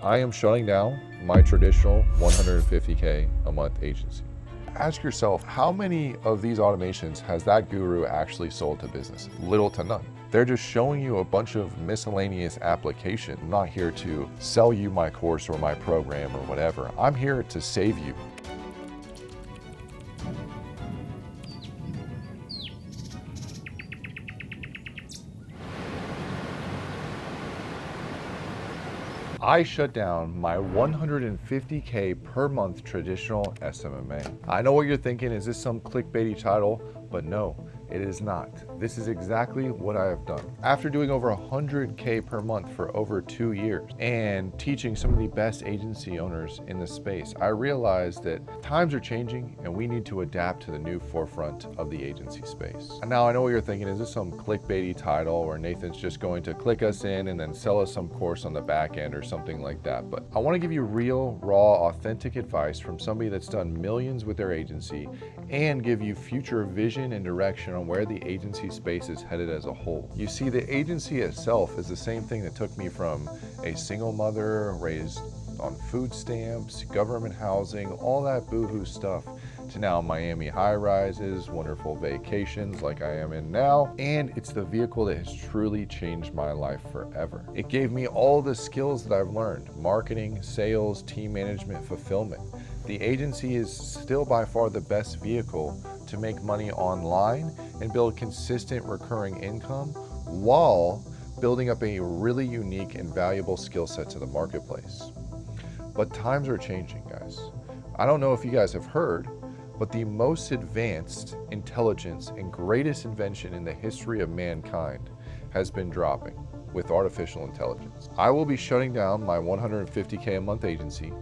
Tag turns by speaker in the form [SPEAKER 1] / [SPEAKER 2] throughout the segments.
[SPEAKER 1] I am shutting down my traditional 150K a month agency. Ask yourself, how many of these automations has that guru actually sold to business? Little to none. They're just showing you a bunch of miscellaneous application. I'm not here to sell you my course or my program or whatever. I'm here to save you. I shut down my 150K per month traditional SMMA. I know what you're thinking, is this some clickbaity title? But no, it is not. This is exactly what I have done. After doing over 100K per month for over 2 years and teaching some of the best agency owners in the space, I realized that times are changing and we need to adapt to the new forefront of the agency space. And now I know what you're thinking, is this some clickbaity title or Nathan's just going to click us in and then sell us some course on the back end or something like that. But I want to give you real, raw, authentic advice from somebody that's done millions with their agency and give you future vision and direction on where the agency space is headed as a whole. You see, the agency itself is the same thing that took me from a single mother raised on food stamps, government housing, all that boohoo stuff, to now Miami high-rises, wonderful vacations like I am in now, and it's the vehicle that has truly changed my life forever. It gave me all the skills that I've learned: marketing, sales, team management, fulfillment. The agency is still by far the best vehicle to make money online and build consistent recurring income while building up a really unique and valuable skill set to the marketplace. But times are changing, guys. I don't know if you guys have heard, but the most advanced intelligence and greatest invention in the history of mankind has been dropping with artificial intelligence. I will be shutting down my 150K a month agency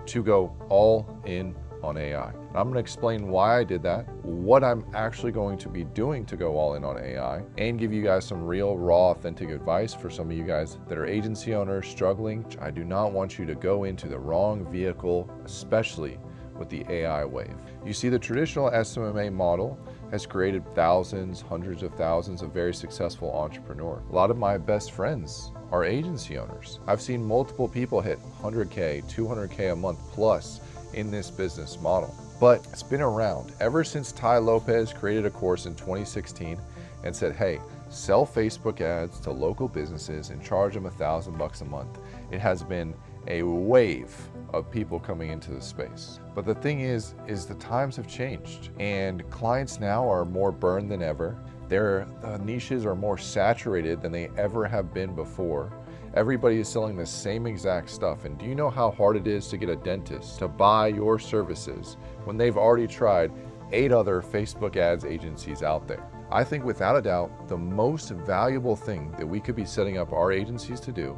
[SPEAKER 1] to go all in on AI. And I'm going to explain why I did that, what I'm actually going to be doing to go all in on AI, and give you guys some real, raw, authentic advice for some of you guys that are agency owners struggling. I do not want you to go into the wrong vehicle, especially with the AI wave. You see, the traditional SMMA model has created thousands, hundreds of thousands of very successful entrepreneurs. A lot of my best friends are agency owners. I've seen multiple people hit 100K, 200K a month plus in this business model. But it's been around ever since Ty Lopez created a course in 2016 and said, hey, sell Facebook ads to local businesses and charge them $1,000 a month. It has been a wave of people coming into the space. But the thing is the times have changed and clients now are more burned than ever. Their niches are more saturated than they ever have been before. Everybody is selling the same exact stuff. And do you know how hard it is to get a dentist to buy your services when they've already tried 8 other Facebook ads agencies out there? I think without a doubt, the most valuable thing that we could be setting up our agencies to do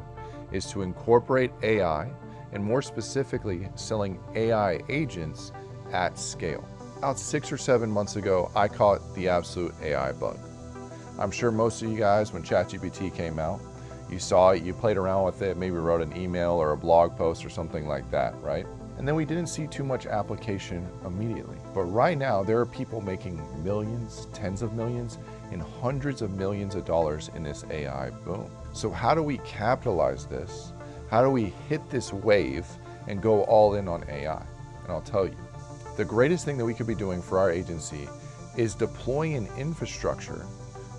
[SPEAKER 1] is to incorporate AI, and more specifically, selling AI agents at scale. About 6 or 7 months ago, I caught the absolute AI bug. I'm sure most of you guys, when ChatGPT came out, you saw it, you played around with it, maybe wrote an email or a blog post or something like that, right? And then we didn't see too much application immediately. But right now, there are people making millions, tens of millions, and hundreds of millions of dollars in this AI boom. So how do we capitalize this? How do we hit this wave and go all in on AI? And I'll tell you, the greatest thing that we could be doing for our agency is deploying an infrastructure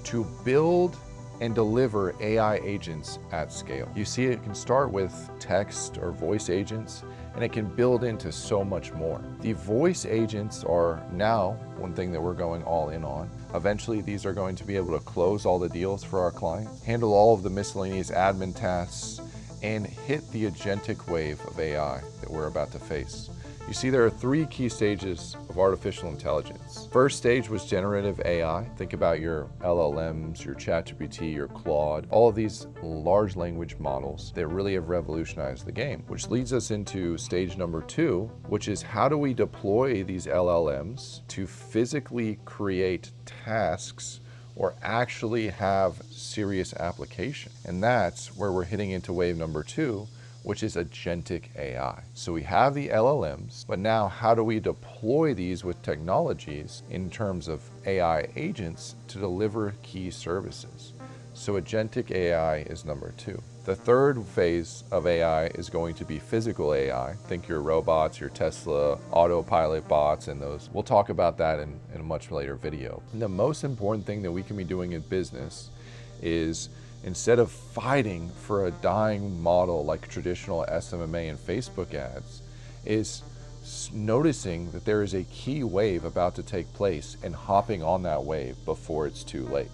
[SPEAKER 1] to build and deliver AI agents at scale. You see, it can start with text or voice agents, and it can build into so much more. The voice agents are now one thing that we're going all in on. Eventually, these are going to be able to close all the deals for our clients, handle all of the miscellaneous admin tasks, and hit the agentic wave of AI that we're about to face. You see, there are 3 key stages of artificial intelligence. First stage was generative AI. Think about your LLMs, your ChatGPT, your Claude, all of these large language models that really have revolutionized the game, which leads us into stage number 2, which is how do we deploy these LLMs to physically create tasks or actually have serious application. And that's where we're hitting into wave number 2, which is agentic AI. So we have the LLMs, but now how do we deploy these with technologies in terms of AI agents to deliver key services? So agentic AI is number 2. The third phase of AI is going to be physical AI. Think your robots, your Tesla autopilot bots, and those. We'll talk about that in a much later video. And the most important thing that we can be doing in business is, instead of fighting for a dying model like traditional SMMA and Facebook ads, is noticing that there is a key wave about to take place and hopping on that wave before it's too late.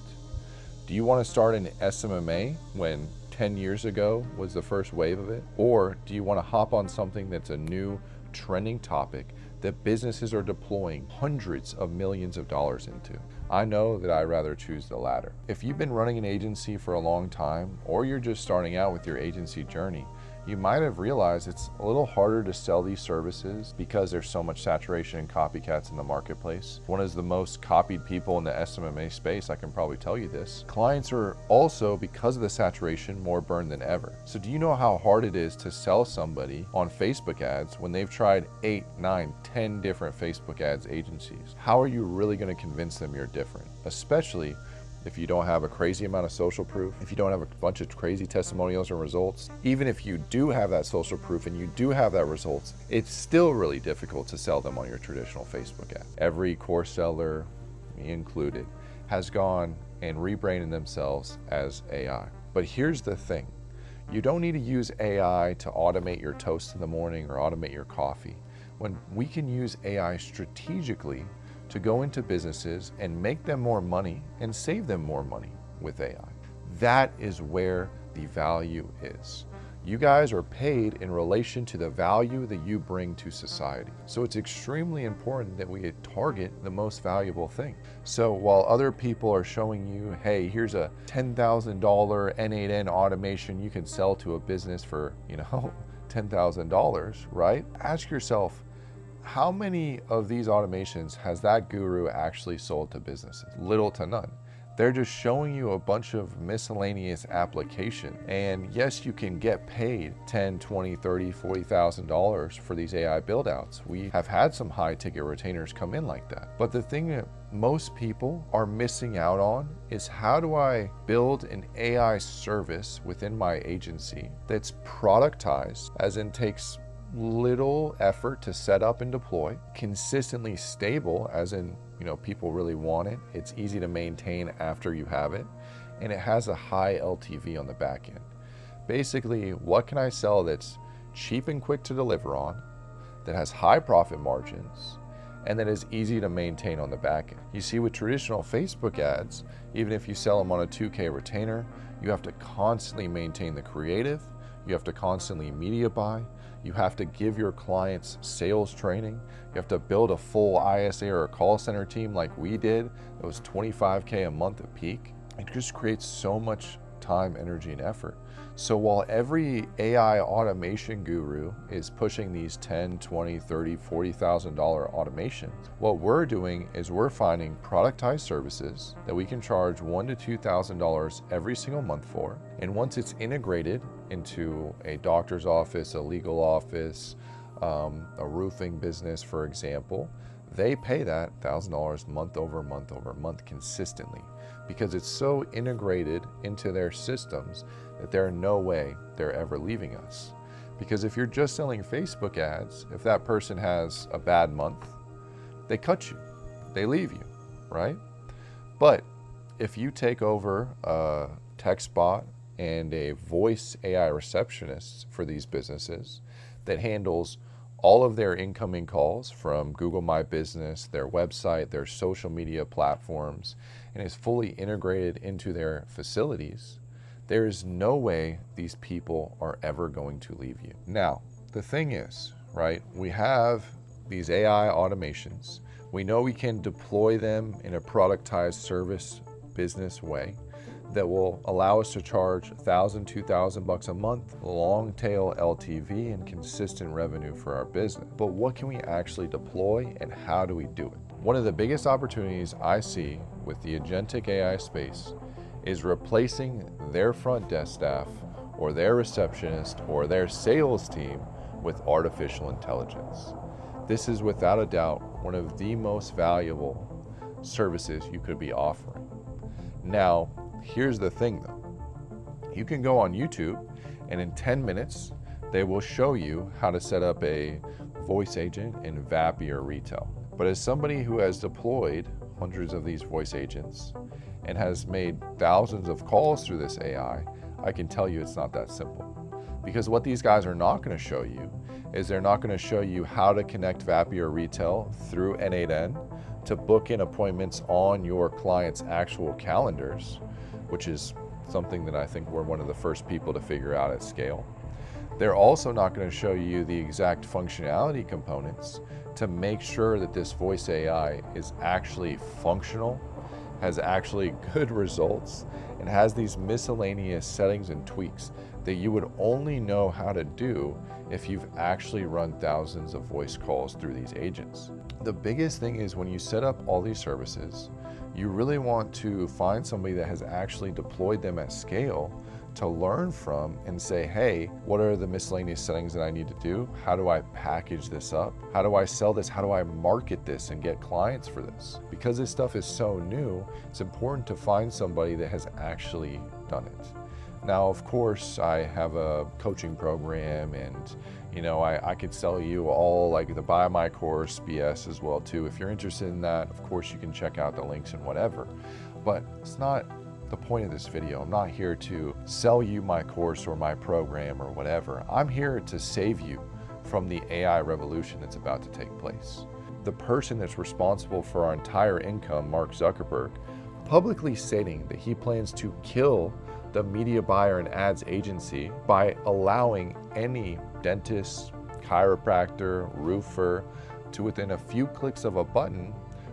[SPEAKER 1] Do you want to start an SMMA when 10 years ago was the first wave of it? Or do you want to hop on something that's a new trending topic that businesses are deploying hundreds of millions of dollars into? I know that I'd rather choose the latter. If you've been running an agency for a long time, or you're just starting out with your agency journey, you might have realized it's a little harder to sell these services because there's so much saturation and copycats in the marketplace. One of the most copied people in the SMMA space, I can probably tell you this. Clients are also, because of the saturation, more burned than ever. So do you know how hard it is to sell somebody on Facebook ads when they've tried 8, 9, 10 different Facebook ads agencies? How are you really going to convince them you're different? Especially if you don't have a crazy amount of social proof, if you don't have a bunch of crazy testimonials and results. Even if you do have that social proof and you do have that results, it's still really difficult to sell them on your traditional Facebook ad. Every course seller, me included, has gone and rebranded themselves as AI. But here's the thing. You don't need to use AI to automate your toast in the morning or automate your coffee, when we can use AI strategically to go into businesses and make them more money and save them more money with AI. That is where the value is. You guys are paid in relation to the value that you bring to society. So it's extremely important that we target the most valuable thing. So while other people are showing you, hey, here's a $10,000 N8N automation you can sell to a business for, $10,000, right? Ask yourself, how many of these automations has that guru actually sold to businesses? Little to none. They're just showing you a bunch of miscellaneous application. And yes, you can get paid $10, $20, $30, $40,000 for these AI build-outs. We have had some high ticket retainers come in like that. But the thing that most people are missing out on is, how do I build an AI service within my agency that's productized, as in takes little effort to set up and deploy, consistently stable, as in, people really want it, it's easy to maintain after you have it, and it has a high LTV on the back end. Basically, what can I sell that's cheap and quick to deliver on, that has high profit margins, and that is easy to maintain on the back end? You see, with traditional Facebook ads, even if you sell them on a 2K retainer, you have to constantly maintain the creative, you have to constantly media buy, you have to give your clients sales training, you have to build a full ISA or a call center team like we did. It was $25K a month at peak. It just creates so much time, energy, and effort. So while every AI automation guru is pushing these $10, $20, $30, $40,000 automations, what we're doing is we're finding productized services that we can charge $1,000 to $2,000 every single month for. And once it's integrated into a doctor's office, a legal office, a roofing business, for example, they pay that $1,000 month over month over month consistently, because it's so integrated into their systems that there's no way they're ever leaving us. Because if you're just selling Facebook ads, if that person has a bad month, they cut you, they leave you, right? But if you take over a text bot and a voice AI receptionist for these businesses that handles all of their incoming calls from Google My Business, their website, their social media platforms, and is fully integrated into their facilities, there is no way these people are ever going to leave you. Now, the thing is, right, we have these AI automations. We know we can deploy them in a productized service business way that will allow us to charge $1,000, $2,000 a month, long tail LTV, and consistent revenue for our business. But what can we actually deploy, and how do we do it? One of the biggest opportunities I see with the agentic AI space is replacing their front desk staff or their receptionist or their sales team with artificial intelligence. This is without a doubt one of the most valuable services you could be offering. Now, here's the thing though. You can go on YouTube And in 10 minutes, they will show you how to set up a voice agent in Zapier Retail. But as somebody who has deployed hundreds of these voice agents and has made thousands of calls through this AI, I can tell you it's not that simple. Because what these guys are not going to show you is they're not going to show you how to connect Zapier Retail through N8N to book in appointments on your client's actual calendars, which is something that I think we're one of the first people to figure out at scale. They're also not going to show you the exact functionality components to make sure that this voice AI is actually functional, has actually good results, and has these miscellaneous settings and tweaks that you would only know how to do if you've actually run thousands of voice calls through these agents. The biggest thing is when you set up all these services, you really want to find somebody that has actually deployed them at scale to learn from and say, hey, what are the miscellaneous settings that I need to do? How do I package this up? How do I sell this? How do I market this and get clients for this? Because this stuff is so new, it's important to find somebody that has actually done it. Now, of course, I have a coaching program and I could sell you all like the buy my course BS as well too. If you're interested in that, of course you can check out the links and whatever, but it's not the point of this video. I'm not here to sell you my course or my program or whatever. I'm here to save you from the AI revolution that's about to take place. The person that's responsible for our entire income, Mark Zuckerberg, publicly stating that he plans to kill the media buyer and ads agency by allowing any dentist, chiropractor, roofer to within a few clicks of a button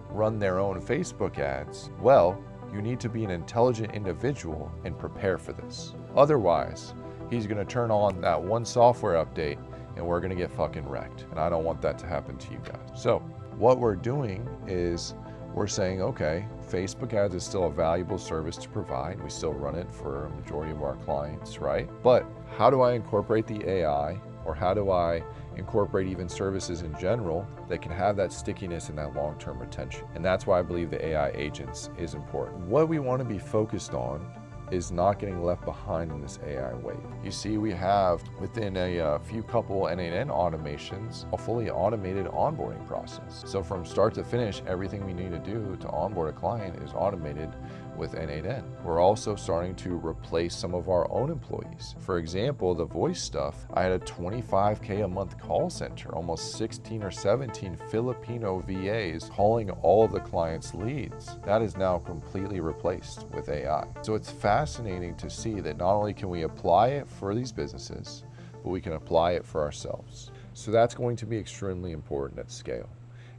[SPEAKER 1] run their own Facebook ads. Well, you need to be an intelligent individual and prepare for this. Otherwise, he's gonna turn on that one software update and we're gonna get fucking wrecked. And I don't want that to happen to you guys. So what we're doing is we're saying, okay, Facebook ads is still a valuable service to provide. We still run it for a majority of our clients, right? But how do I incorporate the AI, or how do I incorporate even services in general that can have that stickiness and that long-term retention? And that's why I believe the AI agents is important. What we want to be focused on is not getting left behind in this AI wave. You see, we have within a few couple N8N automations, a fully automated onboarding process. So from start to finish, everything we need to do to onboard a client is automated with N8N. We're also starting to replace some of our own employees. For example, the voice stuff, I had a $25K a month call center, almost 16 or 17 Filipino VAs calling all of the clients' leads. That is now completely replaced with AI. So it's fascinating to see that not only can we apply it for these businesses, but we can apply it for ourselves. So that's going to be extremely important at scale.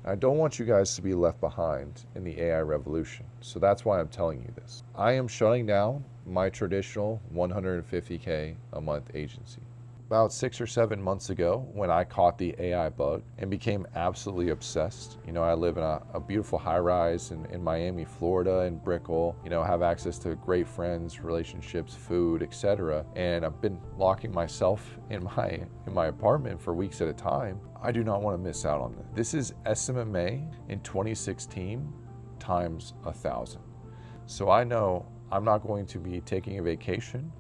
[SPEAKER 1] I don't want you guys to be left behind in the AI revolution. So that's why I'm telling you this. I am shutting down my traditional 150K a month agency. About 6 or 7 months ago, when I caught the AI bug and became absolutely obsessed. I live in a beautiful high-rise in Miami, Florida, in Brickell. Have access to great friends, relationships, food, etc. And I've been locking myself in my apartment for weeks at a time. I do not want to miss out on this. This is SMMA in 2016 times 1,000. So I know I'm not going to be taking a vacation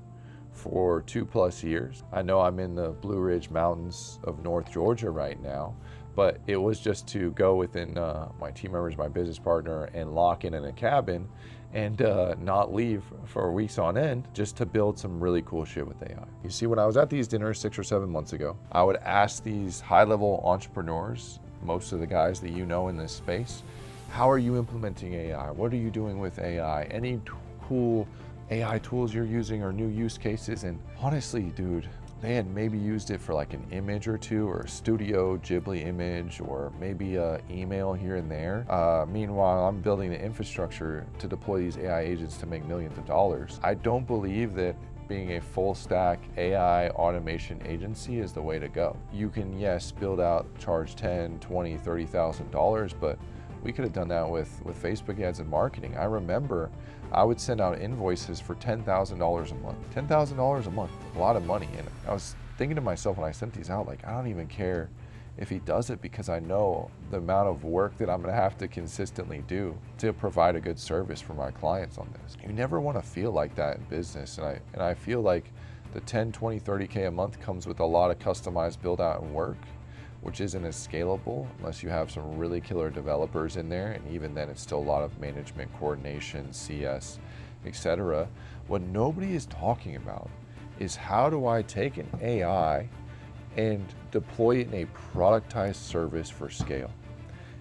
[SPEAKER 1] for 2+ years. I know I'm in the Blue Ridge Mountains of North Georgia right now, but it was just to go within my team members, my business partner, and lock in a cabin and not leave for weeks on end, just to build some really cool shit with AI. You see, when I was at these dinners 6 or 7 months ago, I would ask these high-level entrepreneurs, most of the guys that you know in this space, how are you implementing AI? What are you doing with AI? Any cool AI tools you're using or new use cases? And honestly, dude, they had maybe used it for like an image or two, or a Studio Ghibli image, or maybe a email here and there. Meanwhile, I'm building the infrastructure to deploy these AI agents to make millions of dollars. I don't believe that being a full stack AI automation agency is the way to go. You can, yes, build out, charge $10,000, $20,000, $30,000, but we could have done that with Facebook ads and marketing. I remember I would send out invoices for $10,000 a month. $10,000 a month, a lot of money. And I was thinking to myself when I sent these out, like, I don't even care if he does it, because I know the amount of work that I'm gonna have to consistently do to provide a good service for my clients on this. You never wanna feel like that in business. And I feel like The 10, 20, 30K a month comes with a lot of customized build out and work, which isn't as scalable unless you have some really killer developers in there. And even then, it's still a lot of management, coordination, CS, etc. What nobody is talking about is how do I take an AI and deploy it in a productized service for scale?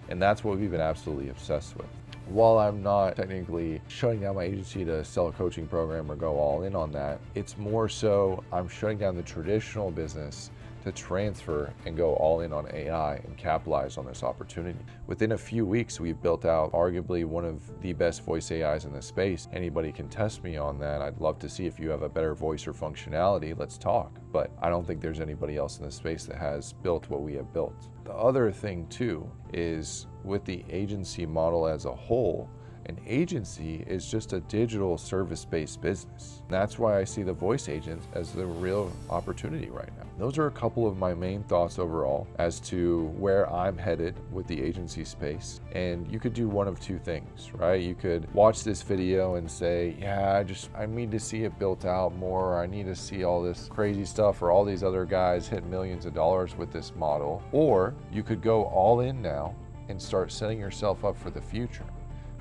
[SPEAKER 1] And that's what we've been absolutely obsessed with. While I'm not technically shutting down my agency to sell a coaching program or go all in on that, it's more so I'm shutting down the traditional business to transfer and go all in on AI and capitalize on this opportunity. Within a few weeks, we've built out arguably one of the best voice AIs in the space. Anybody can test me on that. I'd love to see if you have a better voice or functionality, let's talk. But I don't think there's anybody else in the space that has built what we have built. The other thing too is with the agency model as a whole, an agency is just a digital service-based business. That's why I see the voice agent as the real opportunity right now. Those are a couple of my main thoughts overall as to where I'm headed with the agency space. And you could do one of two things, right? You could watch this video and say, yeah, I need to see it built out more. I need to see all this crazy stuff or all these other guys hit millions of dollars with this model. Or you could go all in now and start setting yourself up for the future.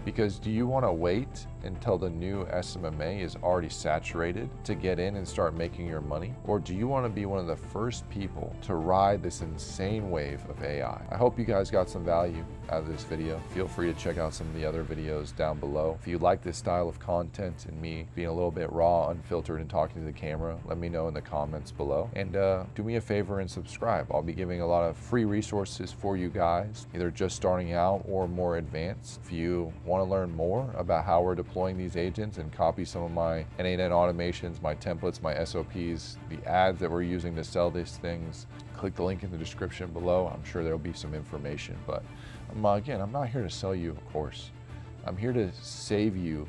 [SPEAKER 1] Because do you want to wait until the new SMMA is already saturated to get in and start making your money? Or do you want to be one of the first people to ride this insane wave of AI? I hope you guys got some value out of this video. Feel free to check out some of the other videos down below. If you like this style of content and me being a little bit raw, unfiltered, and talking to the camera, let me know in the comments below. And do me a favor and subscribe. I'll be giving a lot of free resources for you guys, either just starting out or more advanced. If you want to learn more about how we're deploying these agents and copy some of my N8N automations, my templates, my SOPs, the ads that we're using to sell these things, click the link in the description below. I'm sure there'll be some information, but again, I'm not here to sell you a course. I'm here to save you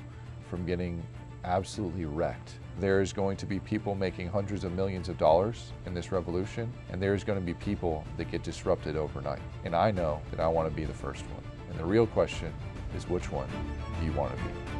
[SPEAKER 1] from getting absolutely wrecked. There's going to be people making hundreds of millions of dollars in this revolution, and there's going to be people that get disrupted overnight. And I know that I want to be the first one. And the real question is, which one do you want to be?